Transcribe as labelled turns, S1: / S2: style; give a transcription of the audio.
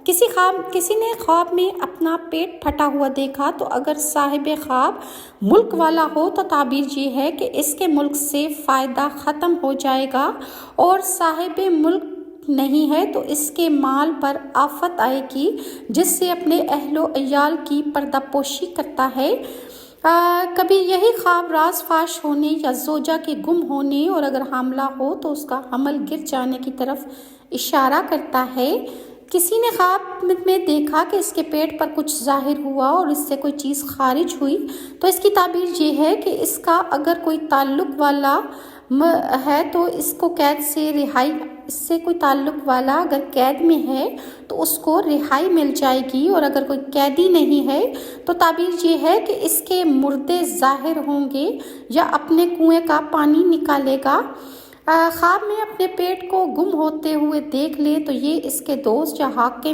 S1: کسی نے خواب میں اپنا پیٹ پھٹا ہوا دیکھا تو اگر صاحب خواب ملک والا ہو تو تعبیر یہ ہے کہ اس کے ملک سے فائدہ ختم ہو جائے گا، اور صاحب ملک نہیں ہے تو اس کے مال پر آفت آئے گی، جس سے اپنے اہل و عیال کی پردہ پوشی کرتا ہے۔ کبھی یہی خواب راز فاش ہونے یا زوجہ کے گم ہونے اور اگر حاملہ ہو تو اس کا حمل گر جانے کی طرف اشارہ کرتا ہے۔ کسی نے خواب میں دیکھا کہ اس کے پیٹ پر کچھ ظاہر ہوا اور اس سے کوئی چیز خارج ہوئی تو اس کی تعبیر یہ ہے کہ اس کا اگر کوئی تعلق والا ہے تو اس سے کوئی تعلق والا اگر قید میں ہے تو اس کو رہائی مل جائے گی، اور اگر کوئی قیدی نہیں ہے تو تعبیر یہ ہے کہ اس کے مردے ظاہر ہوں گے یا اپنے کنویں کا پانی نکالے گا۔ خواب میں اپنے پیٹ کو گم ہوتے ہوئے دیکھ لے تو یہ اس کے دوست یا حاکم